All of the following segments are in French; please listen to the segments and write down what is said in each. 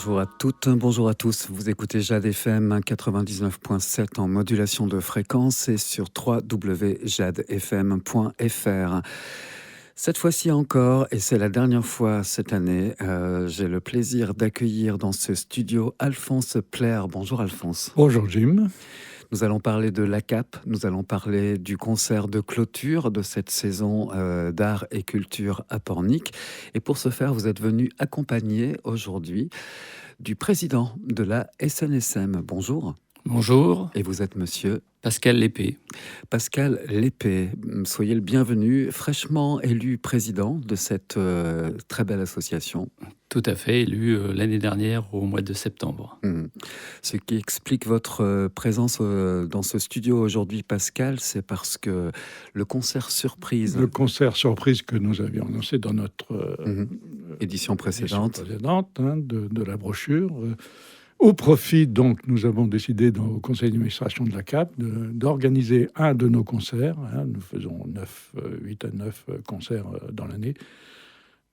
Bonjour à toutes, bonjour à tous. Vous écoutez Jade FM 99.7 en modulation de fréquence et sur www.jadefm.fr. Cette fois-ci encore, et c'est la dernière fois cette année, j'ai le plaisir d'accueillir dans ce studio Alphonse Plaire. Bonjour Alphonse. Bonjour Jim. Nous allons parler de l'ACAP, nous allons parler du concert de clôture de cette saison d'art et culture à Pornic. Et pour ce faire, vous êtes venu accompagner aujourd'hui du président de la SNSM. Bonjour. Bonjour. Et vous êtes monsieur Pascal Lépée. Pascal Lépée, soyez le bienvenu, fraîchement élu président de cette très belle association. Tout à fait, élu l'année dernière au mois de septembre. Ce qui explique votre présence dans ce studio aujourd'hui, Pascal, c'est parce que le concert surprise... Le concert surprise que nous avions annoncé dans notre édition précédente de la brochure... Au profit, donc, nous avons décidé au conseil d'administration de la CAP d'organiser un de nos concerts. Nous faisons 8 à 9 concerts dans l'année.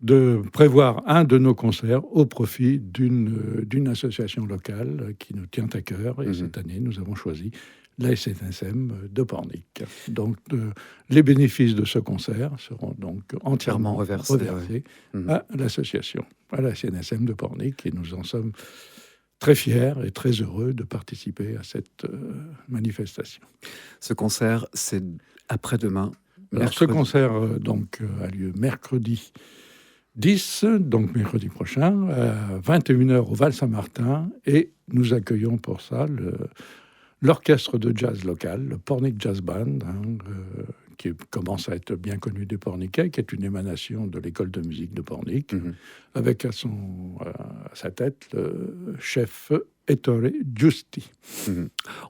De prévoir un de nos concerts au profit d'une association locale qui nous tient à cœur. Et cette année, nous avons choisi la SNSM de Pornic. Donc, les bénéfices de ce concert seront donc entièrement reversés à l'association, à la SNSM de Pornic. Et nous en sommes très fiers et très heureux de participer à cette manifestation. Ce concert, c'est après-demain. Alors, ce concert a lieu mercredi 10, donc mercredi prochain, à 21h au Val-Saint-Martin. Et nous accueillons pour ça l'orchestre de jazz local, le Pornic Jazz Band, qui commence à être bien connu des Porniquais, qui est une émanation de l'école de musique de Pornic, avec à sa tête le chef Ettore Giusti.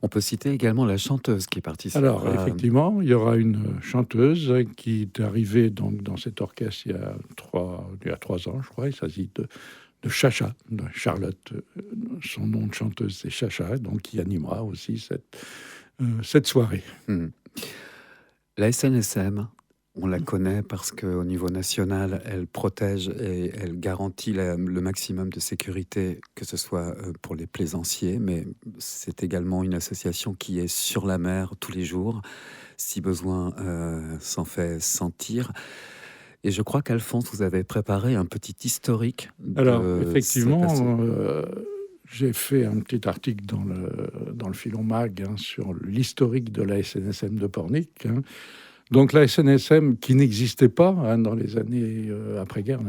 On peut citer également la chanteuse qui participe. Alors, effectivement, il y aura une chanteuse qui est arrivée donc, dans cet orchestre il y a 3 ans, je crois. Il s'agit de Chacha, de Charlotte. Son nom de chanteuse, c'est Chacha, donc qui animera aussi cette soirée. La SNSM, on la connaît parce qu'au niveau national, elle protège et elle garantit le maximum de sécurité, que ce soit pour les plaisanciers, mais c'est également une association qui est sur la mer tous les jours, si besoin s'en fait sentir. Et je crois qu'Alphonse, vous avez préparé un petit historique. Alors, effectivement, j'ai fait un petit article dans le Filon Mag sur l'historique de la SNSM de Pornic. Donc la SNSM qui n'existait pas dans les années après-guerre,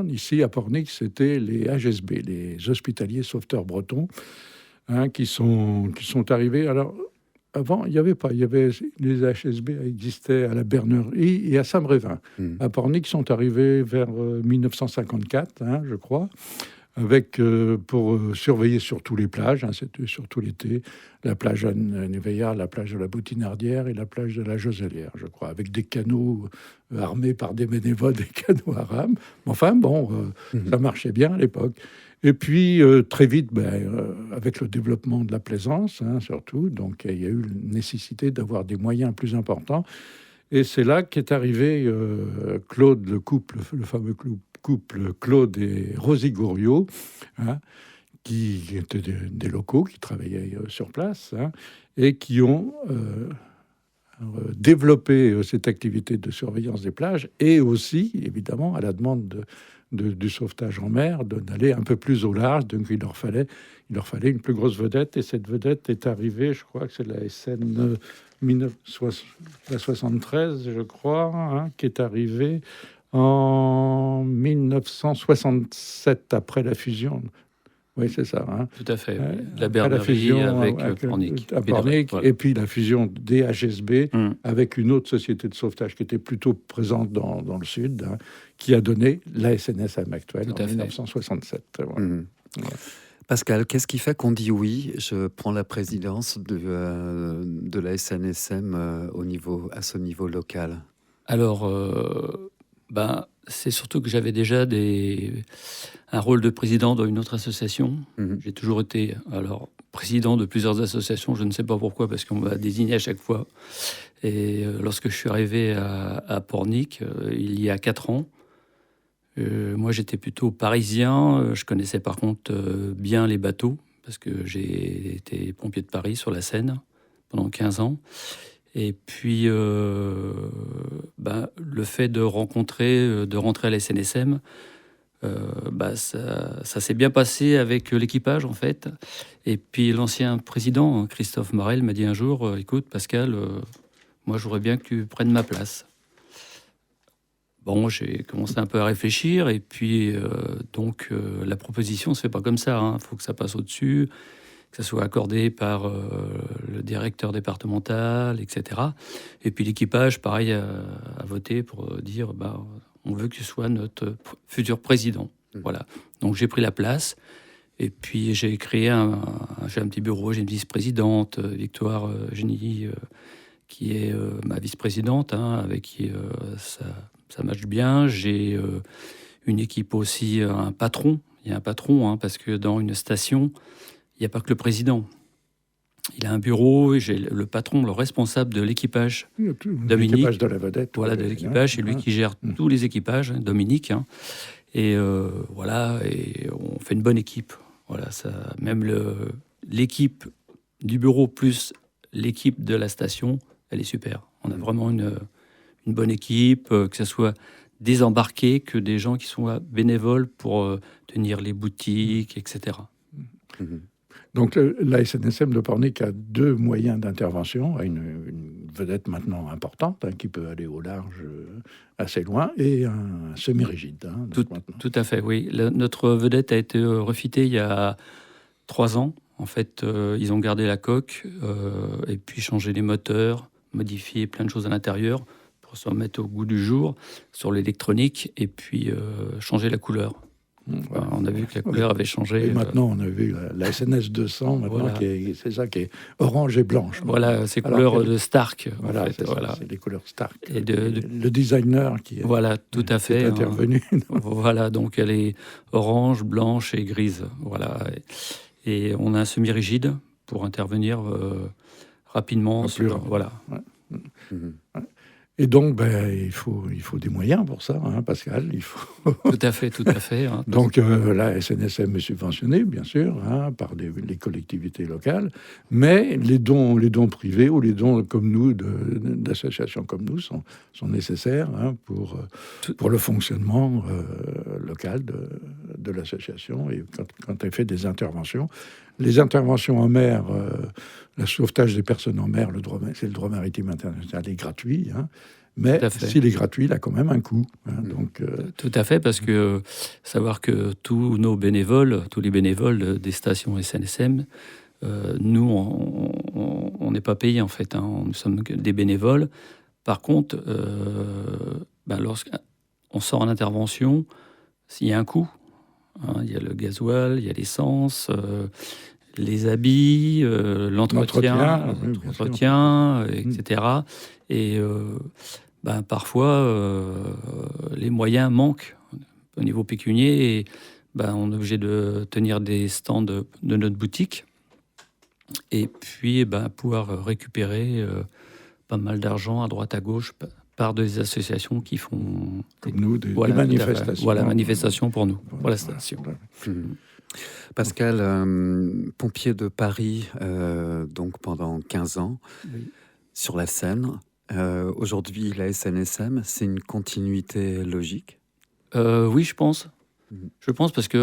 ici à Pornic, c'était les HSB, les Hospitaliers Sauveteurs Bretons, qui sont arrivés. Alors, avant, il n'y avait pas. Les HSB existaient à la Bernerie et à Saint-Brévin. À Pornic, ils sont arrivés vers 1954, je crois, pour surveiller surtout les plages, c'était surtout l'été, la plage Anne-Veillard, la plage de la Boutinardière et la plage de la Joselière, je crois, avec des canots armés par des bénévoles, des canots à rame. Enfin, ça marchait bien à l'époque. Et puis, très vite, avec le développement de la plaisance, surtout, donc il y a eu la nécessité d'avoir des moyens plus importants. Et c'est là qu'est arrivé Claude, le fameux couple Claude et Rosie Gouriot, qui étaient des locaux, qui travaillaient sur place, et qui ont développé cette activité de surveillance des plages, et aussi, évidemment, à la demande du sauvetage en mer, d'aller un peu plus au large. Donc il leur fallait une plus grosse vedette, et cette vedette est arrivée, je crois que c'est la SN 1973, je crois, qui est arrivée en 1967, après la fusion. Oui, c'est ça. Tout à fait. La Bernerie avec Pornic. À Pornic, et puis la fusion des HSB avec une autre société de sauvetage qui était plutôt présente dans le sud, qui a donné la SNSM actuelle en 1967. Voilà. Pascal, qu'est-ce qui fait qu'on dit oui, je prends la présidence de la SNSM à ce niveau local? Alors, c'est surtout que j'avais déjà un rôle de président dans une autre association. J'ai toujours été président de plusieurs associations, je ne sais pas pourquoi, parce qu'on m'a désigné à chaque fois. Et lorsque je suis arrivé à Pornic, il y a 4 ans, Moi, j'étais plutôt parisien. Je connaissais par contre bien les bateaux, parce que j'ai été pompier de Paris sur la Seine pendant 15 ans. Et puis, le fait de rentrer à la SNSM, ça s'est bien passé avec l'équipage, en fait. Et puis, l'ancien président, Christophe Marel, m'a dit un jour, écoute, Pascal, moi, j'aurais bien que tu prennes ma place. Bon, j'ai commencé un peu à réfléchir, et puis, la proposition ne se fait pas comme ça. Il faut que ça passe au-dessus, que ça soit accordé par le directeur départemental, etc. Et puis l'équipage, pareil, a voté pour dire on veut que tu sois notre futur président. Voilà. Donc j'ai pris la place. Et puis j'ai créé j'ai un petit bureau, j'ai une vice-présidente, Victoire Génie, qui est ma vice-présidente, avec qui ça marche bien. J'ai une équipe aussi, un patron. Il y a un patron, parce que dans une station, il n'y a pas que le président. Il a un bureau, et j'ai le patron, le responsable de l'équipage, Dominique. L'équipage de la vedette. Voilà, de l'équipage. C'est lui qui gère tous les équipages, Dominique. Et voilà, et on fait une bonne équipe. Voilà, même l'équipe du bureau plus l'équipe de la station, elle est super. On a vraiment une bonne équipe, que ce soit des embarqués, que des gens qui sont bénévoles pour tenir les boutiques, etc. Donc la SNSM de Pornic a deux moyens d'intervention, a une vedette maintenant importante, qui peut aller au large assez loin, et un semi-rigide. Tout à fait, oui. Notre vedette a été refitée il y a 3 ans. En fait, ils ont gardé la coque, et puis changé les moteurs, modifié plein de choses à l'intérieur pour se remettre au goût du jour sur l'électronique, et puis changer la couleur. On a vu que la couleur avait changé. Et maintenant, on a vu la SNS 200, maintenant, c'est ça qui est orange et blanche. Voilà, c'est couleurs de Stark. Voilà, en fait. C'est des couleurs Stark. Et le designer qui est, tout à fait, intervenu. Voilà, donc elle est orange, blanche et grise. Voilà. Et on a un semi-rigide pour intervenir rapidement. Voilà. Ouais. Ouais. Et donc, il faut des moyens pour ça, Pascal. Il faut... Tout à fait. Donc, la SNSM est subventionnée, bien sûr, par les collectivités locales, mais les dons privés ou les dons comme nous, d'associations comme nous, sont nécessaires pour le fonctionnement local de l'association. Et quand elle fait des interventions, les interventions en mer, le sauvetage des personnes en mer, c'est le droit maritime international, est gratuit. Mais s'il est gratuit, il a quand même un coût. Donc, tout à fait, parce que savoir que tous les bénévoles des stations SNSM, nous, on n'est pas payés en fait. Nous sommes des bénévoles. Par contre, lorsqu'on sort en intervention, s'il y a un coût, il y a le gasoil, il y a l'essence, les habits, l'entretien, etc. Et parfois, les moyens manquent au niveau pécunier, et on est obligé de tenir des stands de notre boutique, et puis pouvoir récupérer pas mal d'argent à droite à gauche par des associations qui font comme nous des manifestations. Voilà, manifestations pour nous, pour la station. Pascal, pompier de Paris, donc pendant 15 ans, sur la Seine. Aujourd'hui, la SNSM, c'est une continuité logique? Oui, je pense. Je pense parce que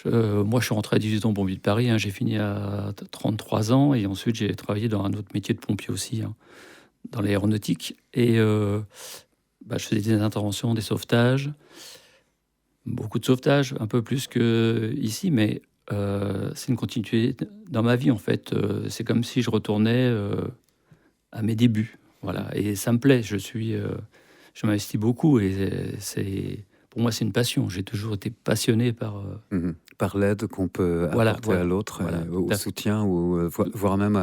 moi, je suis rentré à 18 ans pompier de Paris. J'ai fini à 33 ans, et ensuite j'ai travaillé dans un autre métier de pompier aussi, dans l'aéronautique. Et je faisais des interventions, des sauvetages. Beaucoup de sauvetage, un peu plus qu'ici, mais c'est une continuité dans ma vie, en fait. C'est comme si je retournais à mes débuts. Voilà. Et ça me plaît. Je m'investis beaucoup, et pour moi, c'est une passion. J'ai toujours été passionné par l'aide qu'on peut apporter à l'autre, au soutien, ou voire même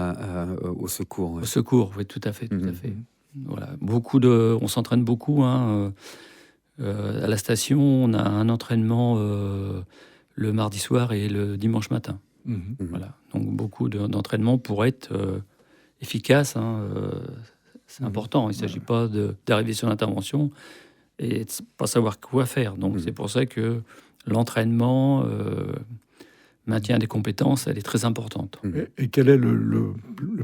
au secours. Au secours, oui, tout à fait. Voilà. On s'entraîne beaucoup, à la station. On a un entraînement le mardi soir et le dimanche matin. Voilà. Donc beaucoup d'entraînement pour être efficace. C'est important. Il ne s'agit pas d'arriver sur l'intervention et de pas savoir quoi faire. Donc c'est pour ça que l'entraînement, maintien des compétences, elle est très importante. Et quel est le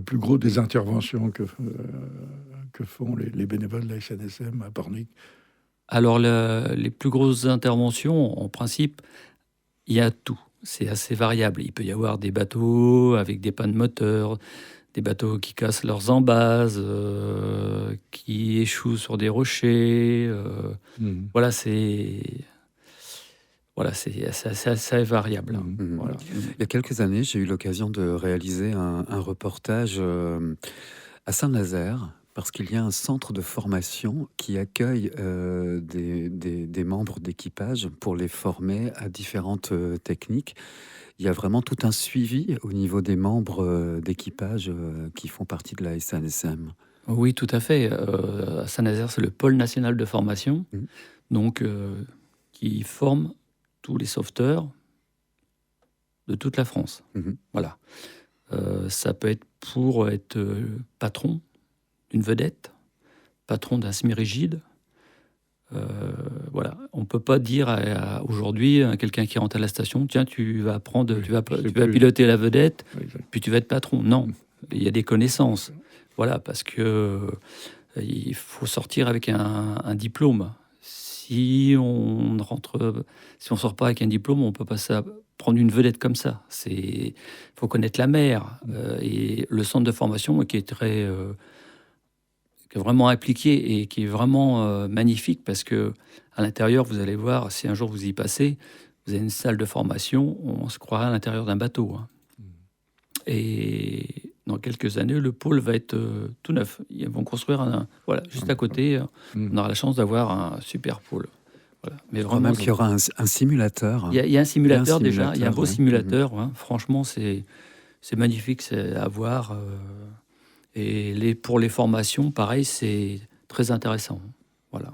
plus gros des interventions que font les bénévoles de la SNSM à Pornic? Alors les plus grosses interventions, en principe, il y a tout. C'est assez variable. Il peut y avoir des bateaux avec des pannes moteurs, des bateaux qui cassent leurs embases, qui échouent sur des rochers. Voilà, c'est assez variable. Voilà. Il y a quelques années, j'ai eu l'occasion de réaliser un reportage à Saint-Nazaire, parce qu'il y a un centre de formation qui accueille des membres d'équipage pour les former à différentes techniques. Il y a vraiment tout un suivi au niveau des membres d'équipage qui font partie de la SNSM. Oui, tout à fait. À Saint-Nazaire, c'est le pôle national de formation, donc qui forme tous les sauveteurs de toute la France. Voilà. Ça peut être pour être patron d'une vedette, patron d'un semi-rigide. Voilà. On ne peut pas dire aujourd'hui à quelqu'un qui rentre à la station, tiens, tu vas piloter la vedette, puis tu vas être patron. Non, il y a des connaissances. Voilà, parce que il faut sortir avec un diplôme. Si on sort pas avec un diplôme, on peut pas prendre une vedette comme ça. Il faut connaître la mer. Et le centre de formation qui est vraiment impliqué et qui est vraiment magnifique, parce que à l'intérieur, vous allez voir, si un jour vous y passez, vous avez une salle de formation, on se croirait à l'intérieur d'un bateau. Et dans quelques années, le pôle va être tout neuf. Ils vont construire juste à côté. On aura la chance d'avoir un super pôle. Voilà. Mais vraiment, même qu'il y aura un simulateur. Il y a un simulateur déjà. Il y a un beau simulateur. Franchement, c'est magnifique à voir. Et pour les formations, pareil, c'est très intéressant. Voilà.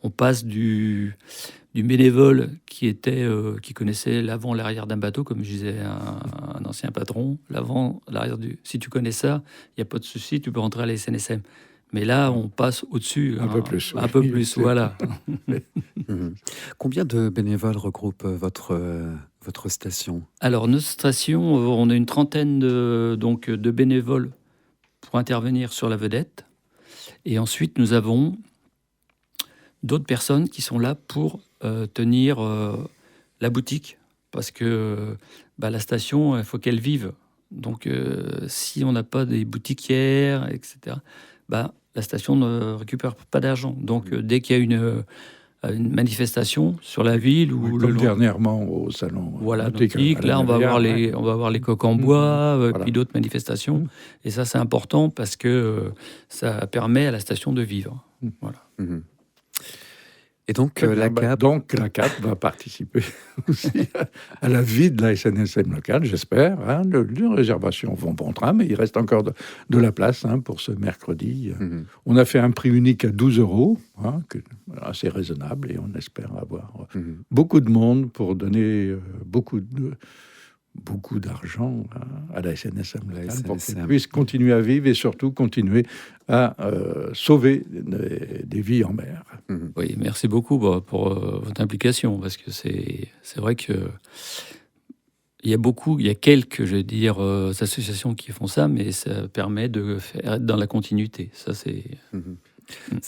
On passe du bénévole qui connaissait l'avant, l'arrière d'un bateau, comme je disais un ancien patron, l'avant, l'arrière si tu connais ça, il n'y a pas de souci, tu peux rentrer à la SNSM. Mais là, on passe au-dessus. Un peu plus. Un peu plus, voilà. Combien de bénévoles regroupe votre station? Alors, notre station, on a une trentaine de bénévoles pour intervenir sur la vedette. Et ensuite, nous avons d'autres personnes qui sont là pour tenir la boutique. Parce que la station, il faut qu'elle vive. Donc, si on n'a pas des boutiquières, etc., la station ne récupère pas d'argent. Donc, dès qu'il y a une manifestation sur la ville, ou comme dernièrement au salon nautique, là on va avoir les coques en bois, puis d'autres manifestations. Et ça, c'est important parce que ça permet à la station de vivre. Voilà. Et donc, la CAP va participer aussi à la vie de la SNSM locale, j'espère. Les réservations vont bon train, mais il reste encore de la place pour ce mercredi. On a fait un prix unique à 12 €, assez raisonnable, et on espère avoir beaucoup de monde pour donner beaucoup d'argent à la SNSM locale, pour qu'elle puisse continuer à vivre et surtout continuer à sauver des vies en mer. Oui, merci beaucoup pour votre implication, parce que c'est vrai que il y a quelques, je veux dire, associations qui font ça, mais ça permet de être dans la continuité. Ça, c'est...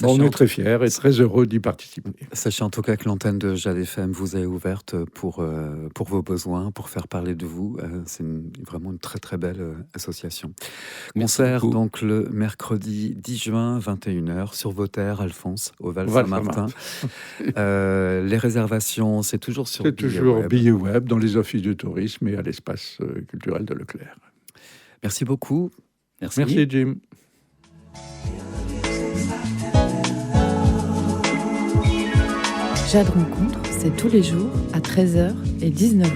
On est très fiers et très heureux d'y participer. Sachez en tout cas que l'antenne de Jade FM vous est ouverte pour vos besoins, pour faire parler de vous. C'est vraiment une très très belle association. Concert donc le mercredi 10 juin, 21h, sur vos terres, Alphonse, au Val-Saint-Martin. Les réservations, c'est toujours sur Billet Web, dans les offices du tourisme et à l'espace culturel de Leclerc. Merci beaucoup. Merci Jim. Jade Rencontre, c'est tous les jours à 13h et 19h.